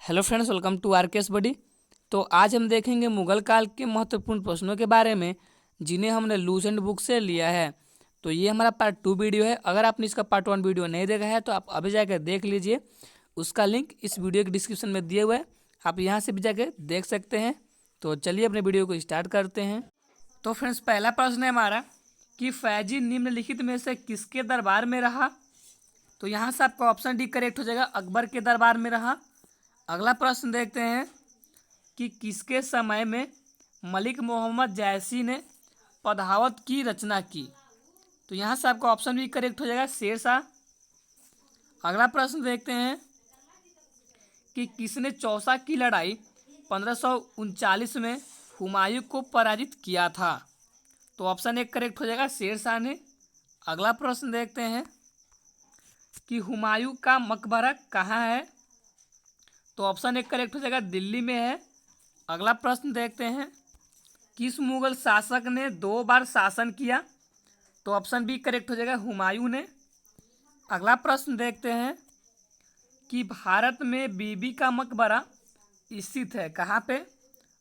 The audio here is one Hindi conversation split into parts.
Hello friends, welcome to R K S buddy. तो आज हम देखेंगे मुगल काल के महत्वपूर्ण प्रश्नों के बारे में जिन्हें हमने लूसेंट बुक से लिया है। तो ये हमारा पार्ट 2 वीडियो है। अगर आपने इसका पार्ट 1 वीडियो नहीं देखा है तो आप अभी जाकर देख लीजिए। उसका लिंक इस वीडियो के डिस्क्रिप्शन में दिए हुए है, आप यहाँ से भी जाकर देख सकते हैं। तो चलिए अपने वीडियो को स्टार्ट करते हैं। तो फ्रेंड्स, पहला प्रश्न है हमारा कि फैजी निम्नलिखित में से किसके दरबार में रहा। तो यहाँ से आपका ऑप्शन डी करेक्ट हो जाएगा, अकबर के दरबार में रहा। अगला प्रश्न देखते हैं कि किसके समय में मलिक मोहम्मद जैसी ने पद्मावत की रचना की। तो यहाँ से आपका ऑप्शन भी करेक्ट हो जाएगा, शेरशाह। अगला प्रश्न देखते हैं कि किसने चौसा की लड़ाई 1539 में हुमायूं को पराजित किया था। तो ऑप्शन एक करेक्ट हो जाएगा, शेरशाह ने। अगला प्रश्न देखते हैं कि हुमायूं का मकबरा कहाँ है। तो ऑप्शन एक करेक्ट हो जाएगा, दिल्ली में है। अगला प्रश्न देखते हैं किस मुगल शासक ने 2 बार शासन किया। तो ऑप्शन बी करेक्ट हो जाएगा, हुमायूं ने। अगला प्रश्न देखते हैं कि भारत में बीबी का मकबरा स्थित है कहाँ पे।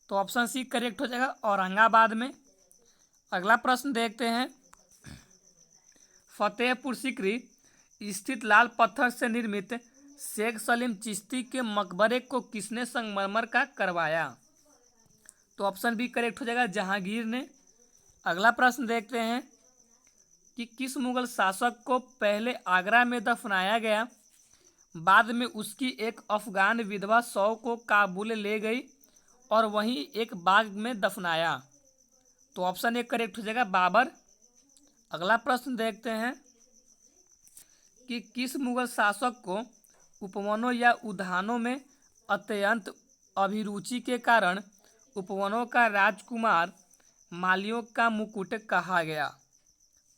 तो ऑप्शन सी करेक्ट हो जाएगा, औरंगाबाद में। अगला प्रश्न देखते हैं फतेहपुर सीकरी स्थित लाल पत्थर से निर्मित शेख सलीम चिश्ती के मकबरे को किसने संगमरमर का करवाया। तो ऑप्शन बी करेक्ट हो जाएगा, जहांगीर ने। अगला प्रश्न देखते हैं कि किस मुगल शासक को पहले आगरा में दफनाया गया, बाद में उसकी एक अफगान विधवा शव को काबुल ले गई और वहीं एक बाग में दफनाया। तो ऑप्शन ए करेक्ट हो जाएगा, बाबर। अगला प्रश्न देखते हैं कि किस मुगल शासक को उपवनों या उद्यानों में अत्यंत अभिरुचि के कारण उपवनों का राजकुमार मालियों का मुकुट कहा गया।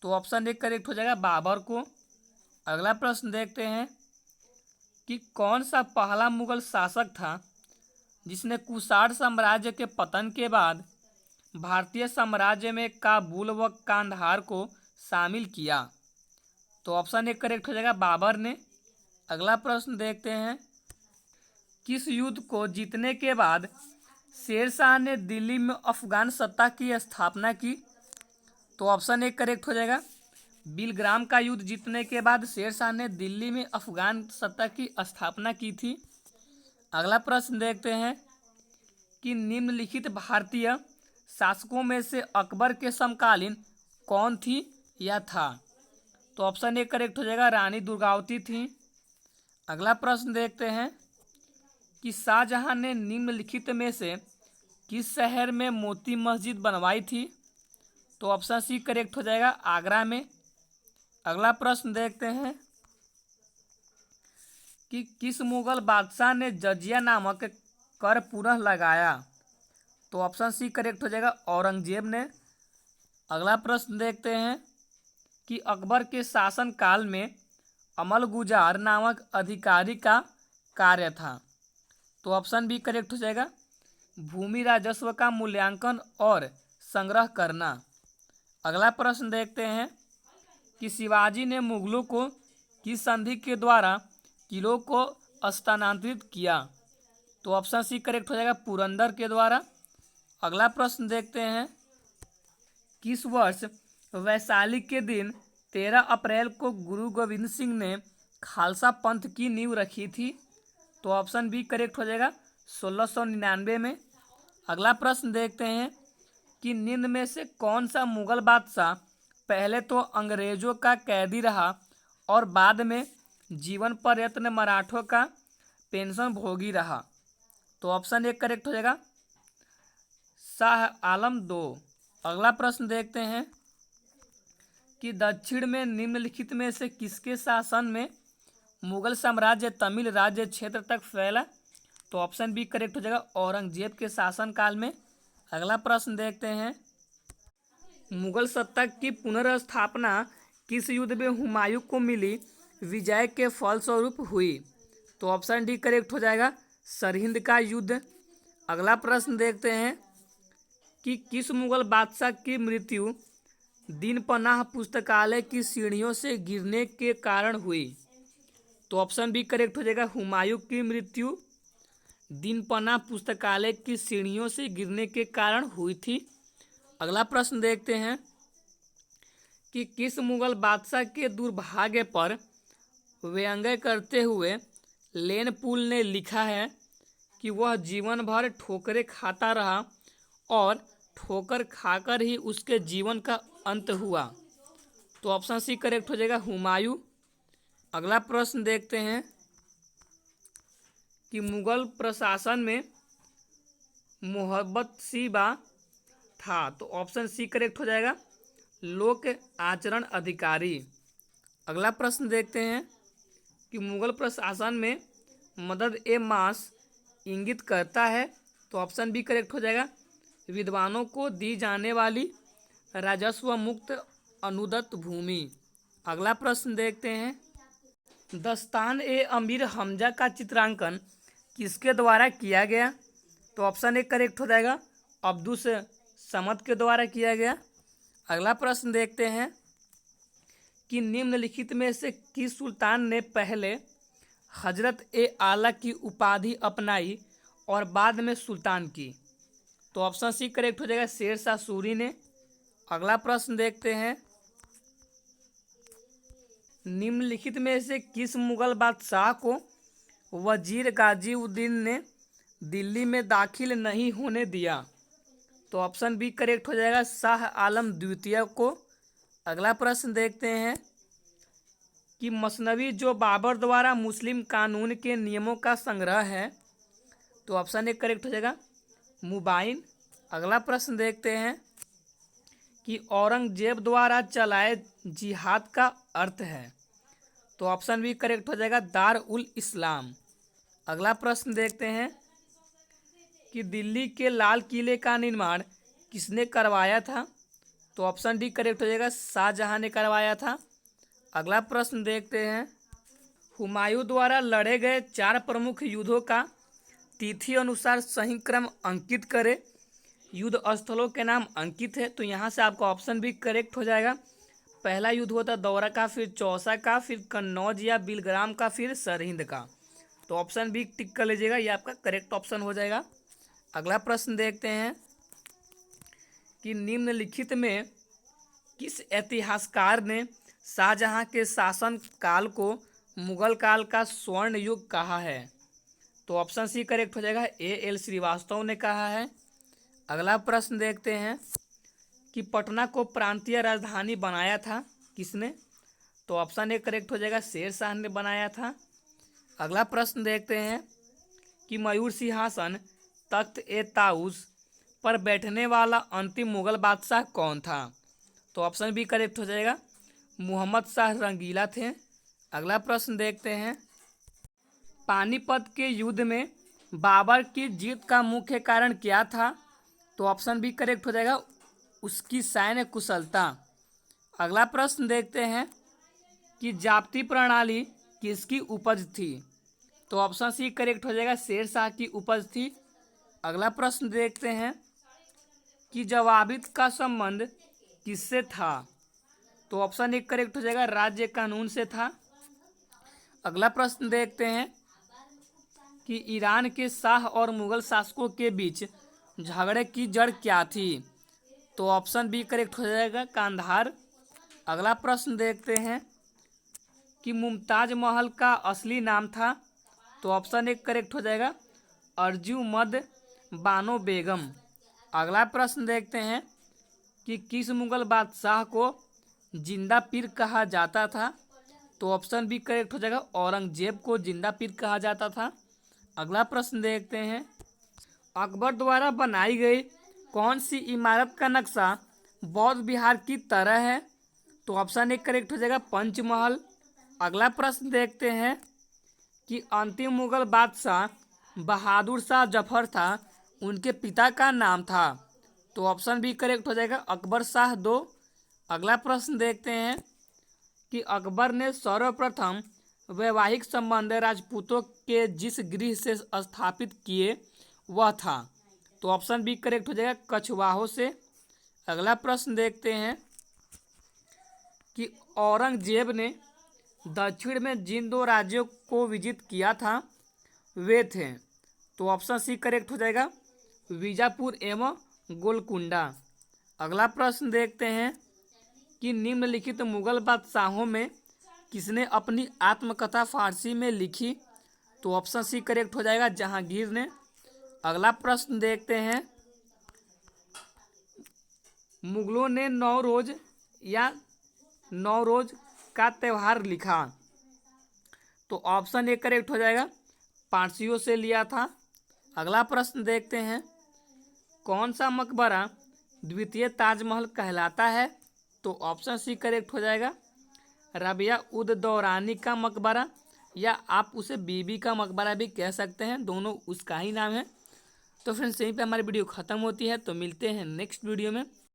तो ऑप्शन एक करेक्ट हो जाएगा, बाबर को। अगला प्रश्न देखते हैं कि कौन सा पहला मुगल शासक था जिसने कुषाण साम्राज्य के पतन के बाद भारतीय साम्राज्य में काबुल व कांधार को शामिल किया। तो ऑप्शन एक करेक्ट हो जाएगा, बाबर ने। अगला प्रश्न देखते हैं किस युद्ध को जीतने के बाद शेरशाह ने दिल्ली में अफगान सत्ता की स्थापना की। तो ऑप्शन एक करेक्ट हो जाएगा, बिलग्राम का युद्ध जीतने के बाद शेरशाह ने दिल्ली में अफगान सत्ता की स्थापना की थी। अगला प्रश्न देखते हैं कि निम्नलिखित भारतीय शासकों में से अकबर के समकालीन कौन थी या था। तो ऑप्शन एक करेक्ट हो जाएगा, रानी दुर्गावती थी। अगला प्रश्न देखते हैं कि शाहजहां ने निम्नलिखित में से किस शहर में मोती मस्जिद बनवाई थी। तो ऑप्शन सी करेक्ट हो जाएगा, आगरा में। अगला प्रश्न देखते हैं कि किस मुगल बादशाह ने जजिया नामक कर पुनः लगाया। तो ऑप्शन सी करेक्ट हो जाएगा, औरंगजेब ने। अगला प्रश्न देखते हैं कि अकबर के शासन काल में अमलगुजार नामक अधिकारी का कार्य था। तो ऑप्शन बी करेक्ट हो जाएगा, भूमि राजस्व का मूल्यांकन और संग्रह करना। अगला प्रश्न देखते हैं कि शिवाजी ने मुगलों को किस संधि के द्वारा किलों को स्थानांतरित किया। तो ऑप्शन सी करेक्ट हो जाएगा, पुरंदर के द्वारा। अगला प्रश्न देखते हैं किस वर्ष वैशाली के दिन 13 अप्रैल को गुरु गोविंद सिंह ने खालसा पंथ की नींव रखी थी। तो ऑप्शन बी करेक्ट हो जाएगा, 1699 में। अगला प्रश्न देखते हैं कि निम्न में से कौन सा मुगल बादशाह पहले तो अंग्रेजों का कैदी रहा और बाद में जीवन पर्यंत मराठों का पेंशन भोगी रहा। तो ऑप्शन एक करेक्ट हो जाएगा, शाह आलम 2। अगला प्रश्न देखते हैं कि दक्षिण में निम्नलिखित में से किसके शासन में मुगल साम्राज्य तमिल राज्य क्षेत्र तक फैला। तो ऑप्शन बी करेक्ट हो जाएगा, औरंगजेब के शासनकाल में। अगला प्रश्न देखते हैं मुगल सत्ता की पुनर्स्थापना किस युद्ध में हुमायूं को मिली विजय के फलस्वरूप हुई। तो ऑप्शन डी करेक्ट हो जाएगा, सरहिंद का युद्ध। अगला प्रश्न देखते हैं कि किस मुगल बादशाह की मृत्यु दिन पनाह पुस्तकालय की सीढ़ियों से गिरने के कारण हुई। तो ऑप्शन बी करेक्ट हो जाएगा, हुमायूं की मृत्यु। दीनपना पुस्तकालय की सीढ़ियों से गिरने के कारण हुई थी। अगला प्रश्न देखते हैं कि किस मुगल बादशाह के दुर्भाग्य पर व्यंग्य करते हुए लेन पुल ने लिखा है कि वह जीवन भर ठोकरें खाता रहा और ठोकर खाकर ही उसके जीवन का अंत हुआ। तो ऑप्शन सी करेक्ट हो जाएगा, हुमायूं। अगला प्रश्न देखते हैं कि मुगल प्रशासन में मोहब्बत सीबा था। तो ऑप्शन सी करेक्ट हो जाएगा, लोक आचरण अधिकारी। अगला प्रश्न देखते हैं कि मुगल प्रशासन में मदद ए मास इंगित करता है। तो ऑप्शन बी करेक्ट हो जाएगा, विद्वानों को दी जाने वाली राजस्व मुक्त अनुदत्त भूमि। अगला प्रश्न देखते हैं, दस्तान ए अमीर हमजा का चित्रांकन किसके द्वारा किया गया। तो ऑप्शन ए करेक्ट हो जाएगा, अब्दुस समद के द्वारा किया गया। अगला प्रश्न देखते हैं कि निम्नलिखित में से किस सुल्तान ने पहले हजरत ए आला की उपाधि अपनाई और बाद में सुल्तान की। तो ऑप्शन सी करेक्ट हो जाएगा, शेर शाह सूरी ने। अगला प्रश्न देखते हैं, निम्नलिखित में से किस मुगल बादशाह को वजीर गाजीउद्दीन ने दिल्ली में दाखिल नहीं होने दिया। तो ऑप्शन बी करेक्ट हो जाएगा, शाह आलम द्वितीय को। अगला प्रश्न देखते हैं कि मसनवी जो बाबर द्वारा मुस्लिम कानून के नियमों का संग्रह है। तो ऑप्शन ए करेक्ट हो जाएगा, मुबाइन। अगला प्रश्न देखते हैं कि औरंगजेब द्वारा चलाए जिहाद का अर्थ है। तो ऑप्शन बी करेक्ट हो जाएगा, दार उल इस्लाम। अगला प्रश्न देखते हैं कि दिल्ली के लाल किले का निर्माण किसने करवाया था। तो ऑप्शन डी करेक्ट हो जाएगा, शाहजहां ने करवाया था। अगला प्रश्न देखते हैं, हुमायूं द्वारा लड़े गए 4 प्रमुख युद्धों का तिथि अनुसार सही क्रम अंकित करें। युद्ध स्थलों के नाम अंकित है, तो यहाँ से आपका ऑप्शन भी करेक्ट हो जाएगा। पहला युद्ध होता है दौरा का, फिर चौसा का, फिर कन्नौज या बिलग्राम का, फिर सरहिंद का। तो ऑप्शन बी टिक कर लीजिएगा, ये आपका करेक्ट ऑप्शन हो जाएगा। अगला प्रश्न देखते हैं कि निम्नलिखित में किस इतिहासकार ने शाहजहां के शासन काल को मुगल काल का स्वर्ण युग कहा है। तो ऑप्शन सी करेक्ट हो जाएगा, एल श्रीवास्तव ने कहा है। अगला प्रश्न देखते हैं कि पटना को प्रांतीय राजधानी बनाया था किसने। तो ऑप्शन ए करेक्ट हो जाएगा, शेर शाह ने बनाया था। अगला प्रश्न देखते हैं कि मयूर सिंहासन तख्त ए ताउस पर बैठने वाला अंतिम मुगल बादशाह कौन था। तो ऑप्शन बी करेक्ट हो जाएगा, मोहम्मद शाह रंगीला थे। अगला प्रश्न देखते हैं, पानीपत के युद्ध में बाबर की जीत का मुख्य कारण क्या था। तो ऑप्शन बी करेक्ट हो जाएगा, उसकी सैन्य कुशलता। अगला प्रश्न देखते हैं कि जाप्ती प्रणाली किसकी उपज थी। तो ऑप्शन सी करेक्ट हो जाएगा, शेर शाह की उपज थी। अगला प्रश्न देखते हैं कि जवाबित का संबंध किससे था। तो ऑप्शन ए करेक्ट हो जाएगा, राज्य कानून से था। अगला प्रश्न देखते हैं कि ईरान के शाह और मुगल शासकों के बीच झगड़े की जड़ क्या थी। तो ऑप्शन बी करेक्ट हो जाएगा, कांधार। अगला प्रश्न देखते हैं कि मुमताज महल का असली नाम था। तो ऑप्शन ए करेक्ट हो जाएगा, अर्जुमंद बानो बेगम। अगला प्रश्न देखते हैं कि किस मुगल बादशाह को जिंदा पीर कहा जाता था। तो ऑप्शन बी करेक्ट हो जाएगा, औरंगजेब को जिंदा पीर कहा जाता था। अगला प्रश्न देखते हैं, अकबर द्वारा बनाई गई कौन सी इमारत का नक्शा बौद्ध विहार की तरह है। तो ऑप्शन ए करेक्ट हो जाएगा, पंचमहल। अगला प्रश्न देखते हैं कि अंतिम मुगल बादशाह बहादुर शाह जफर था, उनके पिता का नाम था। तो ऑप्शन बी करेक्ट हो जाएगा, अकबर शाह 2। अगला प्रश्न देखते हैं कि अकबर ने सर्वप्रथम वैवाहिक संबंध राजपूतों के जिस गृह से स्थापित किए वह था। तो ऑप्शन बी करेक्ट हो जाएगा, कछवाहों से। अगला प्रश्न देखते हैं कि औरंगजेब ने दक्षिण में जिन 2 राज्यों को विजित किया था वे थे। तो ऑप्शन सी करेक्ट हो जाएगा, बीजापुर एवं गोलकुंडा। अगला प्रश्न देखते हैं कि निम्नलिखित मुगल बादशाहों में किसने अपनी आत्मकथा फारसी में लिखी। तो ऑप्शन सी करेक्ट हो जाएगा, जहांगीर ने। अगला प्रश्न देखते हैं, मुगलों ने नौरोज या नौरोज का त्यौहार लिखा। तो ऑप्शन ए करेक्ट हो जाएगा, पारसियों से लिया था। अगला प्रश्न देखते हैं, कौन सा मकबरा द्वितीय ताजमहल कहलाता है। तो ऑप्शन सी करेक्ट हो जाएगा, रबिया उद दौरानी का मकबरा, या आप उसे बीबी का मकबरा भी कह सकते हैं, दोनों उसका ही नाम है। तो फ्रेंड्स यहीं पे हमारी वीडियो ख़त्म होती है, तो मिलते हैं नेक्स्ट वीडियो में।